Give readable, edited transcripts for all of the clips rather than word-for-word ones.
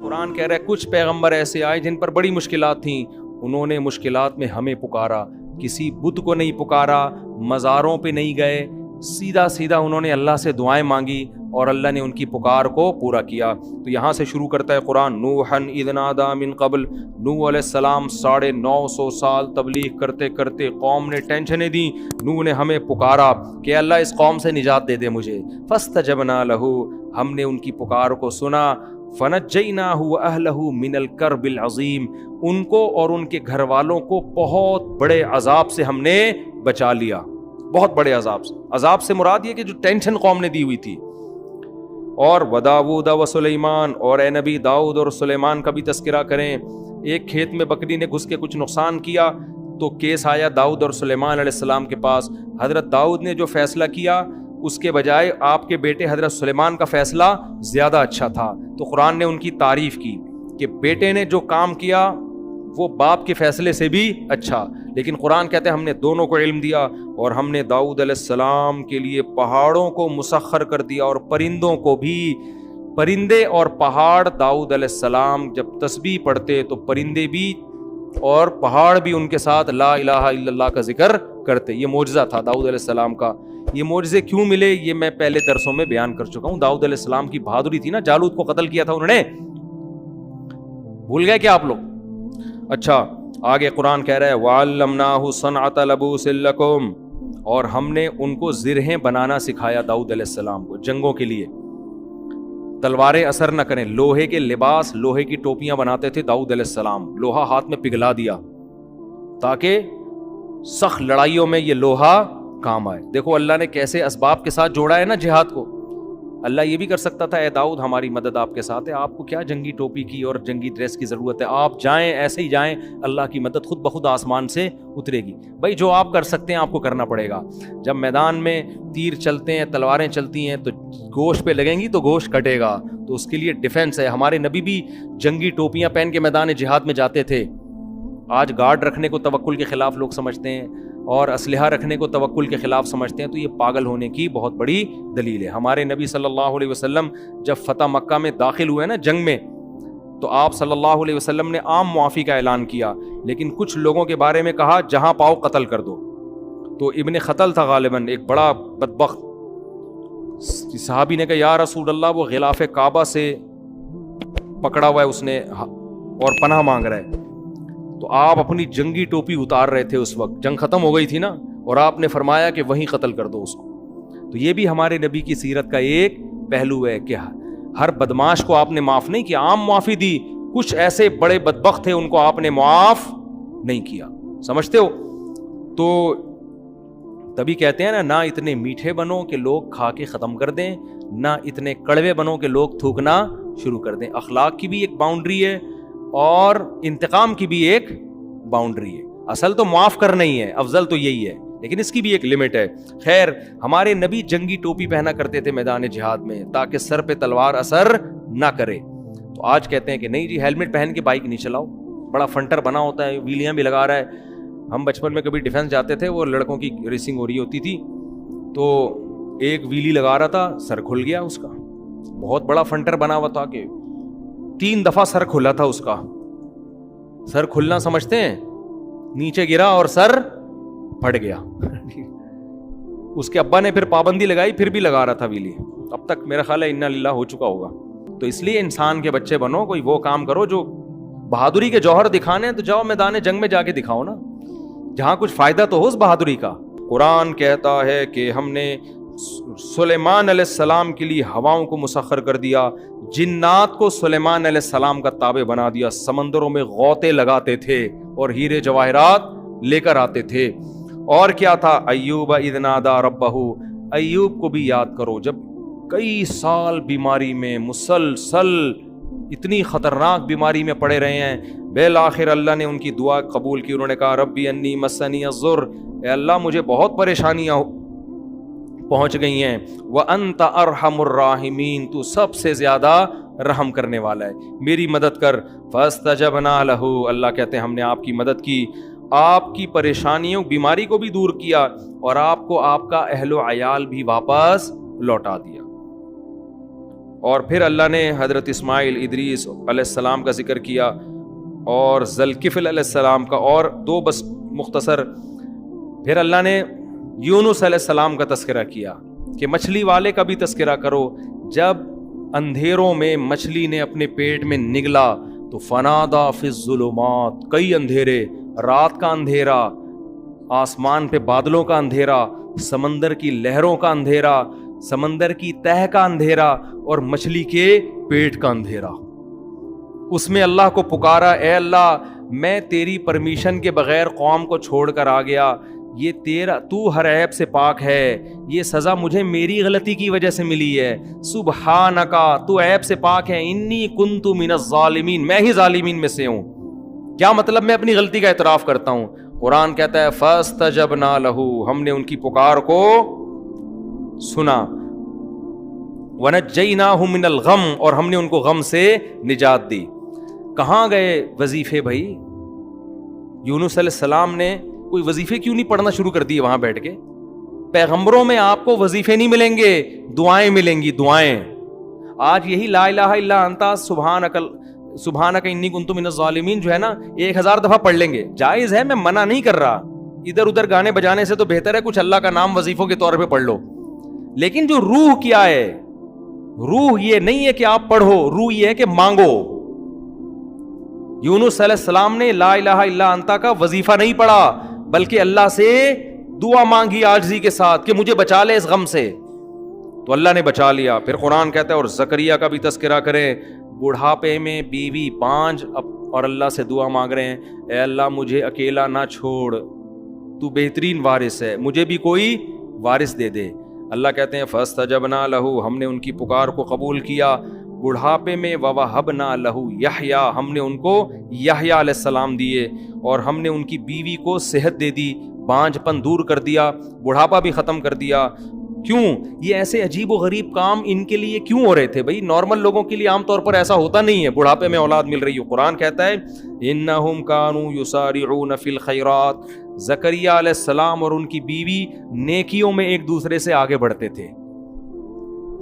قرآن کہہ رہا ہے کچھ پیغمبر ایسے آئے جن پر بڑی مشکلات تھیں، انہوں نے مشکلات میں ہمیں پکارا، کسی بت کو نہیں پکارا، مزاروں پہ نہیں گئے، سیدھا سیدھا انہوں نے اللہ سے دعائیں مانگی اور اللہ نے ان کی پکار کو پورا کیا۔ تو یہاں سے شروع کرتا ہے قرآن، نوحًا اذ نادیٰ من قبل، نوح علیہ السلام 950 سال تبلیغ کرتے کرتے قوم نے ٹینشنیں دیں، نوح نے ہمیں پکارا کہ اللہ اس قوم سے نجات دے دے مجھے، فاستجبنا لہ، ہم نے ان کی پکار کو سنا، فنجیناہ واہلہ من الکرب العظیم، ان کو اور ان کے گھر والوں کو بہت بڑے عذاب سے ہم نے بچا لیا، بہت بڑے عذاب سے۔ عذاب سے مراد یہ کہ جو ٹینشن قوم نے دی ہوئی تھی۔ اور وداؤد وسلیمان، اور اے نبی داؤد اور سلیمان کا بھی تذکرہ کریں۔ ایک کھیت میں بکری نے گھس کے کچھ نقصان کیا تو کیس آیا داؤد اور سلیمان علیہ السلام کے پاس۔ حضرت داؤد نے جو فیصلہ کیا اس کے بجائے آپ کے بیٹے حضرت سلیمان کا فیصلہ زیادہ اچھا تھا، تو قرآن نے ان کی تعریف کی کہ بیٹے نے جو کام کیا وہ باپ کے فیصلے سے بھی اچھا۔ لیکن قرآن کہتے ہیں ہم نے دونوں کو علم دیا، اور ہم نے داؤد علیہ السلام کے لیے پہاڑوں کو مسخر کر دیا اور پرندوں کو بھی۔ پرندے اور پہاڑ، داؤد علیہ السلام جب تسبیح پڑھتے تو پرندے بھی اور پہاڑ بھی ان کے ساتھ لا الہ الا اللہ کا ذکر کرتے۔ یہ معجزہ تھا داؤد علیہ السلام کا۔ یہ معجزے کیوں ملے یہ میں پہلے درسوں میں بیان کر چکا ہوں۔ داؤد علیہ السلام کی بہادری تھی نا، جالوت کو قتل کیا تھا انہوں نے، بھول گئے کیا آپ لوگ؟ اچھا آگے قرآن کہہ رہا ہے وَعَلَّمْنَاهُ صَنْعَةَ لَبُوسٍ لَكُمْ، اور ہم نے ان کو زرہیں بنانا سکھایا داؤد علیہ السلام کو جنگوں کے لیے، تلواریں اثر نہ کریں۔ لوہے کے لباس، لوہے کی ٹوپیاں بناتے تھے داؤد علیہ السلام، لوہا ہاتھ میں پگھلا دیا تاکہ سخت لڑائیوں میں یہ لوہا کام آئے۔ دیکھو اللہ نے کیسے اسباب کے ساتھ جوڑا ہے نا جہاد کو۔ اللہ یہ بھی کر سکتا تھا اے داؤد ہماری مدد آپ کے ساتھ ہے، آپ کو کیا جنگی ٹوپی کی اور جنگی ڈریس کی ضرورت ہے، آپ جائیں ایسے ہی جائیں، اللہ کی مدد خود بخود آسمان سے اترے گی۔ بھائی جو آپ کر سکتے ہیں آپ کو کرنا پڑے گا۔ جب میدان میں تیر چلتے ہیں، تلواریں چلتی ہیں تو گوشت پہ لگیں گی تو گوشت کٹے گا، تو اس کے لیے ڈیفنس ہے۔ ہمارے نبی بھی جنگی ٹوپیاں پہن کے میدان جہاد میں جاتے تھے۔ آج گارڈ رکھنے کو توکل کے خلاف لوگ سمجھتے ہیں اور اسلحہ رکھنے کو توکل کے خلاف سمجھتے ہیں، تو یہ پاگل ہونے کی بہت بڑی دلیل ہے۔ ہمارے نبی صلی اللہ علیہ وسلم جب فتح مکہ میں داخل ہوئے نا جنگ میں، تو آپ صلی اللہ علیہ وسلم نے عام معافی کا اعلان کیا، لیکن کچھ لوگوں کے بارے میں کہا جہاں پاؤ قتل کر دو۔ تو ابن خطل تھا غالباً، ایک بڑا بدبخت صحابی نے کہا یا رسول اللہ وہ غلاف کعبہ سے پکڑا ہوا ہے اس نے اور پناہ مانگ رہا ہے۔ تو آپ اپنی جنگی ٹوپی اتار رہے تھے، اس وقت جنگ ختم ہو گئی تھی نا، اور آپ نے فرمایا کہ وہیں قتل کر دو اس کو۔ تو یہ بھی ہمارے نبی کی سیرت کا ایک پہلو ہے کہ ہر بدماش کو آپ نے معاف نہیں کیا، عام معافی دی، کچھ ایسے بڑے بدبخت تھے ان کو آپ نے معاف نہیں کیا، سمجھتے ہو؟ تو تبھی کہتے ہیں نا، نہ اتنے میٹھے بنو کہ لوگ کھا کے ختم کر دیں، نہ اتنے کڑوے بنو کہ لوگ تھوکنا شروع کر دیں۔ اخلاق کی بھی ایک باؤنڈری ہے اور انتقام کی بھی ایک باؤنڈری ہے۔ اصل تو معاف کرنا ہی ہے، افضل تو یہی ہے، لیکن اس کی بھی ایک لمٹ ہے۔ خیر ہمارے نبی جنگی ٹوپی پہنا کرتے تھے میدان جہاد میں تاکہ سر پہ تلوار اثر نہ کرے۔ تو آج کہتے ہیں کہ نہیں جی ہیلمٹ پہن کے بائک نہیں چلاؤ، بڑا فنٹر بنا ہوتا ہے، ویلیاں بھی لگا رہا ہے۔ ہم بچپن میں کبھی ڈیفینس جاتے تھے، وہ لڑکوں کی ریسنگ ہو رہی ہوتی تھی، تو ایک ویلی لگا رہا تھا، سر کھل گیا اس کا، بہت بڑا فنٹر بنا ہوا تھا کہ 3 دفعہ سر کھلا تھا اس کا۔ سر کھلنا سمجھتے ہیں، نیچے گرا اور سر پھٹ گیا۔ اس کے ابا نے پھر پابندی لگائی، پھر بھی لگا رہا تھا ویلی، اب تک میرا خیال ہے انا للہ ہو چکا ہوگا۔ تو اس لیے انسان کے بچے بنو، کوئی وہ کام کرو جو بہادری کے جوہر دکھانے، تو جاؤ میدان جنگ میں جا کے دکھاؤ نا، جہاں کچھ فائدہ تو ہو اس بہادری کا۔ قرآن کہتا ہے کہ ہم نے سلیمان علیہ السلام کے لیے ہواؤں کو مسخر کر دیا، جنات کو سلیمان علیہ السلام کا تابع بنا دیا، سمندروں میں غوطے لگاتے تھے اور ہیرے جواہرات لے کر آتے تھے۔ اور کیا تھا؟ ایوب اذ نادیٰ ربہ، ایوب کو بھی یاد کرو جب کئی سال بیماری میں مسلسل اتنی خطرناک بیماری میں پڑے رہے ہیں، بالآخر اللہ نے ان کی دعا قبول کی، انہوں نے کہا ربی انی مسنی الضر، اے اللہ مجھے بہت پریشانیاں پہنچ گئی ہیں، وَأَنْتَ أَرْحَمُ الرَّاحِمِينَ، تو سب سے زیادہ رحم کرنے والا ہے، میری مدد کر۔ فَاسْتَجَبْنَا لَهُ، اللہ کہتے ہیں ہم نے آپ کی مدد کی، آپ کی پریشانیوں بیماری کو بھی دور کیا اور آپ کو آپ کا اہل و عیال بھی واپس لوٹا دیا۔ اور پھر اللہ نے حضرت اسماعیل ادریس علیہ السلام کا ذکر کیا اور ذوالکفل علیہ السلام کا، اور دو بس مختصر. پھر اللہ نے یونس علیہ السلام کا تذکرہ کیا کہ مچھلی والے کا بھی تذکرہ کرو. جب اندھیروں میں مچھلی نے اپنے پیٹ میں نگلا تو فنادا فی الظلمات، کئی اندھیرے، رات کا اندھیرا، آسمان پہ بادلوں کا اندھیرا، سمندر کی لہروں کا اندھیرا، سمندر کی تہہ کا اندھیرا، اور مچھلی کے پیٹ کا اندھیرا. اس میں اللہ کو پکارا، اے اللہ میں تیری پرمیشن کے بغیر قوم کو چھوڑ کر آ گیا، یہ تیرا، تو ہر عیب سے پاک ہے، یہ سزا مجھے میری غلطی کی وجہ سے ملی ہے. سبحانکا، تو عیب سے پاک ہے، انی کنت من الظالمین، میں ہی ظالمین میں سے ہوں. کیا مطلب؟ میں اپنی غلطی کا اعتراف کرتا ہوں. قرآن کہتا ہے فاستجبنا لہ، ہم نے ان کی پکار کو سنا. ونجیناہ من الغم، اور ہم نے ان کو غم سے نجات دی. کہاں گئے وظیفے بھائی؟ یونس علیہ السلام نے کوئی وظیفے کیوں نہیں پڑھنا شروع کر دیے وہاں بیٹھ کے؟ پیغمبروں میں آپ کو وظیفے نہیں ملیں گے، دعائیں ملیں گی، دعائیں. آج یہی لا الہ الا انت سبحانک انی کنت من الظالمین جو ہے نا، 1000 دفعہ پڑھ لیں گے، جائز ہے، میں منع نہیں کر رہا. ادھر ادھر گانے بجانے سے تو بہتر ہے کچھ اللہ کا نام وظیفوں کے طور پہ پڑھ لو. لیکن جو روح کیا ہے، روح یہ نہیں ہے کہ آپ پڑھو، روح یہ ہے کہ مانگو. یونس علیہ السلام نے لا الہ الا انت کا وظیفہ نہیں پڑھا، بلکہ اللہ سے دعا مانگی عاجزی کے ساتھ کہ مجھے بچا لے اس غم سے، تو اللہ نے بچا لیا. پھر قرآن کہتا ہے اور زکریا کا بھی تذکرہ کریں، بڑھاپے میں بیوی 5 اور اللہ سے دعا مانگ رہے ہیں، اے اللہ مجھے اکیلا نہ چھوڑ، تو بہترین وارث ہے، مجھے بھی کوئی وارث دے دے. اللہ کہتے ہیں فاستجبنا لہ، ہم نے ان کی پکار کو قبول کیا. بڑھاپے میں ووہبنا لہ یحییٰ، ہم نے ان کو یحییٰ علیہ السلام دیے، اور ہم نے ان کی بیوی کو صحت دے دی، بانجھ پن دور کر دیا، بڑھاپا بھی ختم کر دیا. کیوں؟ یہ ایسے عجیب و غریب کام ان کے لیے کیوں ہو رہے تھے بھائی؟ نارمل لوگوں کے لیے عام طور پر ایسا ہوتا نہیں ہے، بڑھاپے میں اولاد مل رہی ہو. قرآن کہتا ہے انہم کانوا یسارعون فی الخیرات، زکریا علیہ السلام اور ان کی بیوی نیکیوں میں ایک دوسرے سے آگے بڑھتے تھے،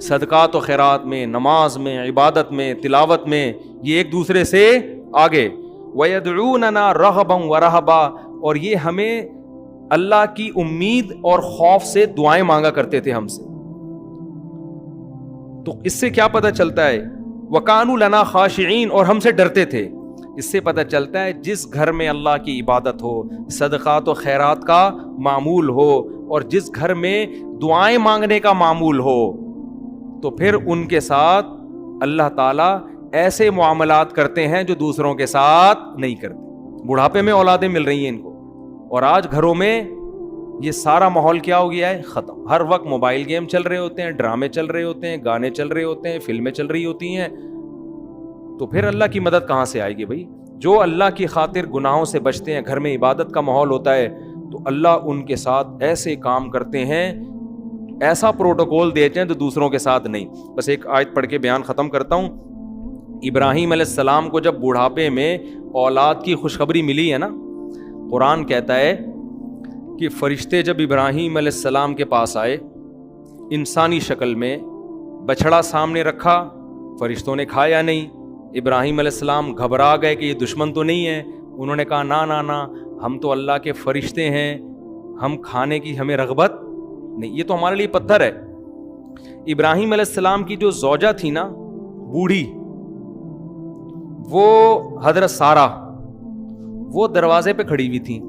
صدقات و خیرات میں، نماز میں، عبادت میں، تلاوت میں، یہ ایک دوسرے سے آگے. وَيَدْعُونَنَا رَغَبًا وَرَهَبًا، اور یہ ہمیں اللہ کی امید اور خوف سے دعائیں مانگا کرتے تھے ہم سے. تو اس سے کیا پتہ چلتا ہے؟ وَكَانُوا لَنَا خَاشِعِينَ، اور ہم سے ڈرتے تھے. اس سے پتہ چلتا ہے جس گھر میں اللہ کی عبادت ہو، صدقات و خیرات کا معمول ہو، اور جس گھر میں دعائیں مانگنے کا معمول ہو، تو پھر ان کے ساتھ اللہ تعالیٰ ایسے معاملات کرتے ہیں جو دوسروں کے ساتھ نہیں کرتے. بڑھاپے میں اولادیں مل رہی ہیں ان کو، اور آج گھروں میں یہ سارا ماحول کیا ہو گیا ہے؟ ختم. ہر وقت موبائل گیم چل رہے ہوتے ہیں، ڈرامے چل رہے ہوتے ہیں، گانے چل رہے ہوتے ہیں، فلمیں چل رہی ہوتی ہیں. تو پھر اللہ کی مدد کہاں سے آئے گی بھائی؟ جو اللہ کی خاطر گناہوں سے بچتے ہیں، گھر میں عبادت کا ماحول ہوتا ہے، تو اللہ ان کے ساتھ ایسے کام کرتے ہیں، ایسا پروٹوکول دیتے ہیں تو دوسروں کے ساتھ نہیں. بس ایک آیت پڑھ کے بیان ختم کرتا ہوں. ابراہیم علیہ السلام کو جب بڑھاپے میں اولاد کی خوشخبری ملی ہے نا، قرآن کہتا ہے کہ فرشتے جب ابراہیم علیہ السلام کے پاس آئے انسانی شکل میں، بچڑا سامنے رکھا، فرشتوں نے کھایا نہیں. ابراہیم علیہ السلام گھبرا گئے کہ یہ دشمن تو نہیں ہے. انہوں نے کہا نا نا نا، ہم تو اللہ کے فرشتے ہیں، ہم کھانے کی ہمیں رغبت نہیں، یہ تو ہمارے لیے پتھر ہے. ابراہیم علیہ السلام کی جو زوجہ تھی نا، بوڑھی، وہ حضرت سارہ، وہ دروازے پہ کھڑی ہوئی تھیں.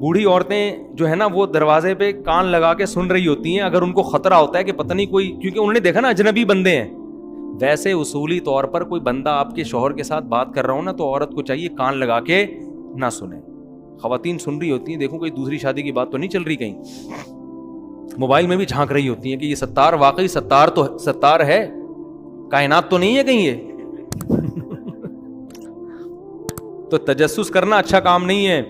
بوڑھی عورتیں جو ہے نا، وہ دروازے پہ کان لگا کے سن رہی ہوتی ہیں. اگر ان کو خطرہ ہوتا ہے کہ پتہ نہیں کوئی، کیونکہ انہوں نے دیکھا نا اجنبی بندے ہیں. ویسے اصولی طور پر کوئی بندہ آپ کے شوہر کے ساتھ بات کر رہا ہو نا، تو عورت کو چاہیے کان لگا کے نہ سنیں. خواتین سن رہی ہوتی ہیں، دیکھو کوئی دوسری شادی کی بات تو نہیں چل رہی کہیں. موبائل میں بھی جھانک رہی ہوتی ہیں کہ یہ ستار واقعی ستار ہے، کائنات تو نہیں ہے کہیں یہ. تو تجسس کرنا اچھا کام نہیں ہے.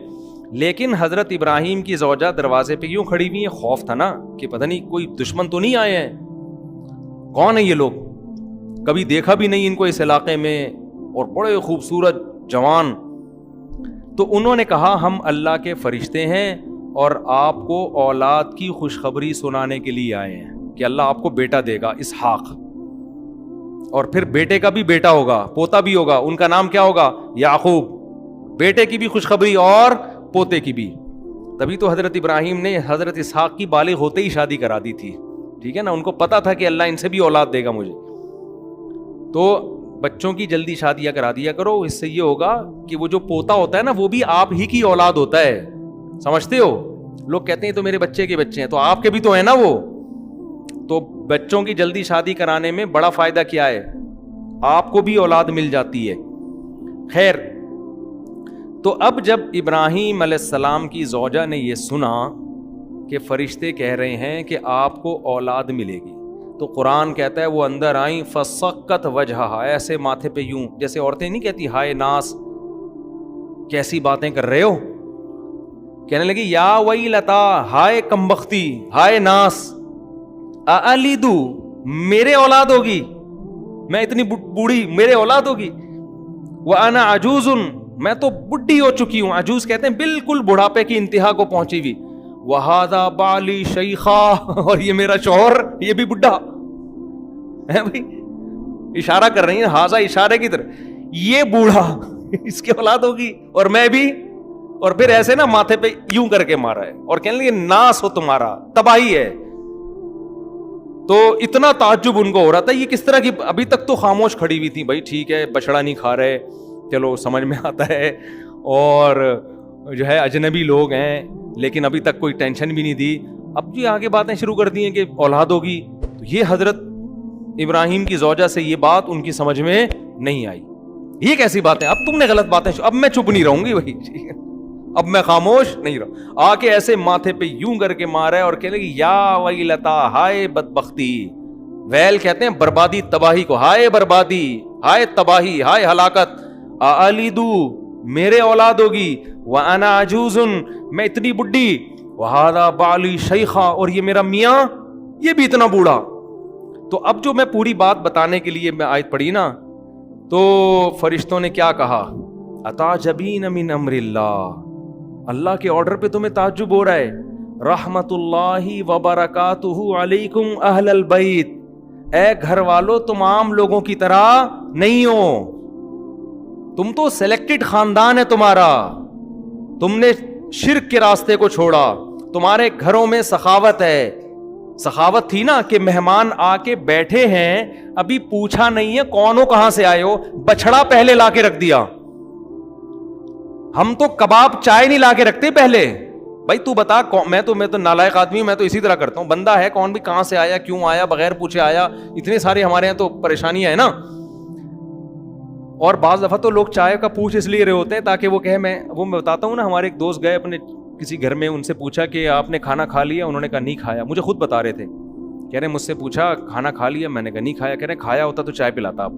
لیکن حضرت ابراہیم کی زوجہ دروازے پہ کیوں کھڑی ہوئی ہیں؟ خوف تھا نا کہ پتہ نہیں کوئی دشمن تو نہیں آئے ہیں، کون ہیں یہ لوگ، کبھی دیکھا بھی نہیں ان کو اس علاقے میں، اور بڑے خوبصورت جوان. تو انہوں نے کہا ہم اللہ کے فرشتے ہیں اور آپ کو اولاد کی خوشخبری سنانے کے لیے آئے ہیں کہ اللہ آپ کو بیٹا دے گا، اسحاق. اور پھر بیٹے کا بھی بیٹا ہوگا, پوتا بھی ہوگا, ان کا نام کیا ہوگا؟ یعقوب. بیٹے کی بھی خوشخبری اور پوتے کی بھی. تبھی تو حضرت ابراہیم نے حضرت اسحاق کی بالغ ہوتے ہی شادی کرا دی تھی, ٹھیک ہے نا, ان کو پتا تھا کہ اللہ ان سے بھی اولاد دے گا مجھے. تو بچوں کی جلدی شادیاں کرا دیا کرو, اس سے یہ ہوگا کہ وہ جو پوتا ہوتا ہے نا وہ بھی آپ ہی کی اولاد ہوتا ہے, سمجھتے ہو؟ لوگ کہتے ہیں تو میرے بچے کے بچے ہیں, تو آپ کے بھی تو ہیں نا وہ. تو بچوں کی جلدی شادی کرانے میں بڑا فائدہ کیا ہے, آپ کو بھی اولاد مل جاتی ہے. خیر, تو اب جب ابراہیم علیہ السلام کی زوجہ نے یہ سنا کہ فرشتے کہہ رہے ہیں کہ آپ کو اولاد ملے گی, تو قرآن کہتا ہے وہ اندر آئیں فسقت وجہہا, ایسے ماتھے پہ یوں, جیسے عورتیں نہیں کہتی ہائے ناس کیسی باتیں کر رہے ہو, کہنے لگی یا ویلتا, ہائے کمبختی, ہائے ناس, الیدو, میرے اولاد ہوگی, میں اتنی بوڑھی, میرے اولاد ہوگی, وانا عجوز, میں تو بڈھی ہو چکی ہوں. عجوز کہتے ہیں بالکل بڑھاپے کی انتہا کو پہنچی ہوئی. وہذا بالی شیخا, اور یہ میرا شوہر یہ بھی بڈھا ہے بھائی, اشارہ کر رہی ہیں ہاذا اشارے کی طرف, یہ بوڑھا اس کی اولاد ہوگی اور میں بھی, اور پھر ایسے نا ماتھے پہ یوں کر کے مارا ہے اور کہنے لگے ناس ہو تمہارا, تباہی ہے. تو اتنا تعجب ان کو ہو رہا تھا, یہ کس طرح کی, ابھی تک تو خاموش کھڑی ہوئی تھی, بھائی ٹھیک ہے بچڑا نہیں کھا رہے, چلو سمجھ میں آتا ہے, اور جو ہے اجنبی لوگ ہیں, لیکن ابھی تک کوئی ٹینشن بھی نہیں دی. اب جی آگے باتیں شروع کر دی ہیں کہ اولاد ہوگی, تو یہ حضرت ابراہیم کی زوجہ سے یہ بات ان کی سمجھ میں نہیں آئی. یہ کیسی باتیں, اب تم نے غلط باتیں, اب میں چپ نہیں رہوں گی بھائی, اب میں خاموش نہیں رہوں. آ کے ایسے ماتھے پہ یوں کر کے مارا ہے اور کہنے لگی یا ویلتا, ہائے بدبختی. ویل کہتے ہیں بربادی, تباہی کو, ہائے بربادی, ہائے تباہی, ہائے ہلاکت. الیدو, میرے اولاد ہوگی, وانا عجوز, میں اتنی بڈھی, وہذا بالی شیخا, اور یہ میرا میاں یہ بھی اتنا بوڑھا. تو اب جو میں پوری بات بتانے کے لیے میں آیت پڑھی نا, تو فرشتوں نے کیا کہا, اتعجبین من امر اللہ, اللہ کے آرڈر پہ تمہیں تعجب ہو رہا ہے. رحمت اللہ وبرکاتہ علیکم اہل البیت, اے گھر والو تم عام لوگوں کی طرح نہیں ہو, تم تو سلیکٹڈ خاندان ہے تمہارا, تم نے شرک کے راستے کو چھوڑا, تمہارے گھروں میں سخاوت ہے. سخاوت تھی نا کہ مہمان آ کے بیٹھے ہیں, ابھی پوچھا نہیں ہے کون ہو کہاں سے آئے ہو, بچڑا پہلے لا کے رکھ دیا. ہم تو کباب چائے نہیں لا کے رکھتے پہلے, بھائی تو بتا, میں تو نالائق آدمی ہوں, میں تو اسی طرح کرتا ہوں, بندہ ہے کون بھی کہاں سے آیا, کیوں آیا, بغیر پوچھے آیا, اتنے سارے ہمارے یہاں تو پریشانیاں ہیں نا. اور بعض دفعہ تو لوگ چائے کا پوچھ اس لیے رہے ہوتے ہیں تاکہ وہ کہے, میں بتاتا ہوں نا, ہمارے ایک دوست گئے اپنے کسی گھر میں, ان سے پوچھا کہ آپ نے کھانا کھا لیا, انہوں نے کہا نہیں کھایا. مجھے خود بتا رہے تھے, کہہ رہے مجھ سے پوچھا کھانا کھا لیا, میں نے کہا نہیں کھایا. کہہ رہے کھایا ہوتا تو چائے پلاتا, آپ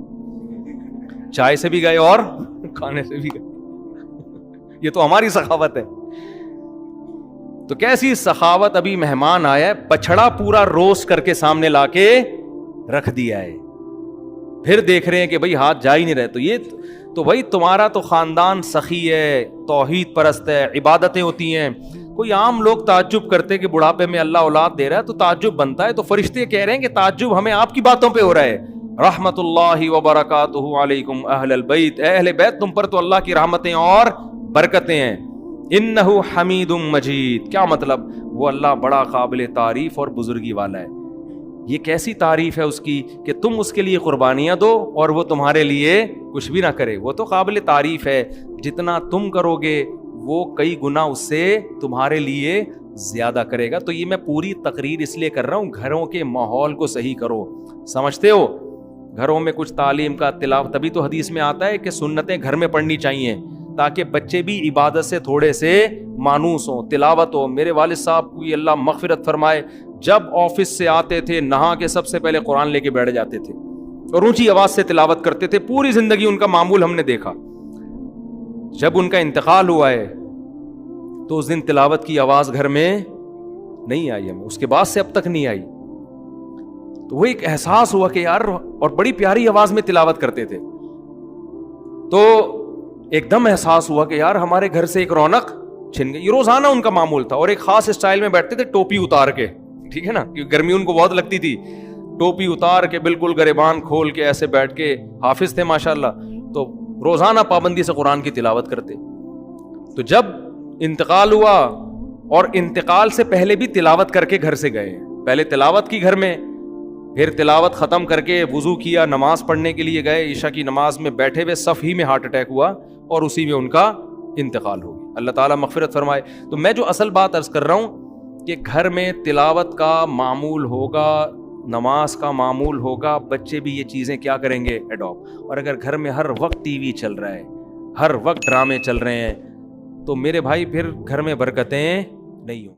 چائے سے بھی گئے اور کھانے سے بھی گئے. یہ تو ہماری سخاوت ہے. تو کیسی سخاوت, ابھی مہمان آیا ہے, بچڑا پورا روسٹ کر کے سامنے لا کے رکھ دیا ہے, پھر دیکھ رہے ہیں کہ بھائی ہاتھ جا ہی نہیں رہے. تو یہ تو بھائی تمہارا تو خاندان سخی ہے, توحید پرست ہے, عبادتیں ہوتی ہیں. کوئی عام لوگ تعجب کرتے کہ بڑھاپے میں اللہ اولاد دے رہا ہے, تو تعجب بنتا ہے. تو فرشتے کہہ رہے ہیں کہ تعجب ہمیں آپ کی باتوں پہ ہو رہا ہے. رحمت اللہ وبرکاتہ علیکم اہل البیت, اے اہل بیت تم پر تو اللہ کی رحمتیں اور برکتیں ہیں. انہ حمید مجید, کیا مطلب, وہ اللہ بڑا قابل تعریف اور بزرگی والا ہے. یہ کیسی تعریف ہے اس کی کہ تم اس کے لیے قربانیاں دو اور وہ تمہارے لیے کچھ بھی نہ کرے. وہ تو قابل تعریف ہے, جتنا تم کرو گے وہ کئی گنا اس سے تمہارے لیے زیادہ کرے گا. تو یہ میں پوری تقریر اس لیے کر رہا ہوں, گھروں کے ماحول کو صحیح کرو, سمجھتے ہو, گھروں میں کچھ تعلیم کا تلاوت, تبھی تو حدیث میں آتا ہے کہ سنتیں گھر میں پڑھنی چاہیے تاکہ بچے بھی عبادت سے تھوڑے سے مانوس ہوں, تلاوت ہو. میرے والد صاحب کو اللہ مغفرت فرمائے, جب آفس سے آتے تھے نہا کے سب سے پہلے قرآن لے کے بیٹھ جاتے تھے اور اونچی آواز سے تلاوت کرتے تھے. پوری زندگی ان کا معمول ہم نے دیکھا. جب ان کا انتقال ہوا ہے تو اس دن تلاوت کی آواز گھر میں نہیں آئی, ہمیں اس کے بعد سے اب تک نہیں آئی. تو وہ ایک احساس ہوا کہ یار, اور بڑی پیاری آواز میں تلاوت کرتے تھے. تو ایک دم احساس ہوا کہ یار ہمارے گھر سے ایک رونق چھن گئی. یہ روزانہ ان کا معمول تھا, اور ایک خاص اسٹائل میں بیٹھتے تھے, ٹوپی اتار کے, ٹھیک ہے نا, کیونکہ گرمی ان کو بہت لگتی تھی. ٹوپی اتار کے بالکل گریبان کھول کے ایسے بیٹھ کے حافظ تھے ماشاءاللہ, تو روزانہ پابندی سے قرآن کی تلاوت کرتے. تو جب انتقال ہوا, اور انتقال سے پہلے بھی تلاوت کر کے گھر سے گئے, پہلے تلاوت کی گھر میں, پھر تلاوت ختم کر کے وضو کیا, نماز پڑھنے کے لیے گئے, عشاء کی نماز میں بیٹھے ہوئے صف ہی میں ہارٹ اٹیک ہوا اور اسی میں ان کا انتقال ہو گیا. اللہ تعالیٰ مغفرت فرمائے. تو میں جو اصل بات عرض کر رہا ہوں کہ گھر میں تلاوت کا معمول ہوگا, نماز کا معمول ہوگا, بچے بھی یہ چیزیں کیا کریں گے, اڈاپٹ. اور اگر گھر میں ہر وقت ٹی وی چل رہا ہے, ہر وقت ڈرامے چل رہے ہیں, تو میرے بھائی پھر گھر میں برکتیں نہیں ہوں.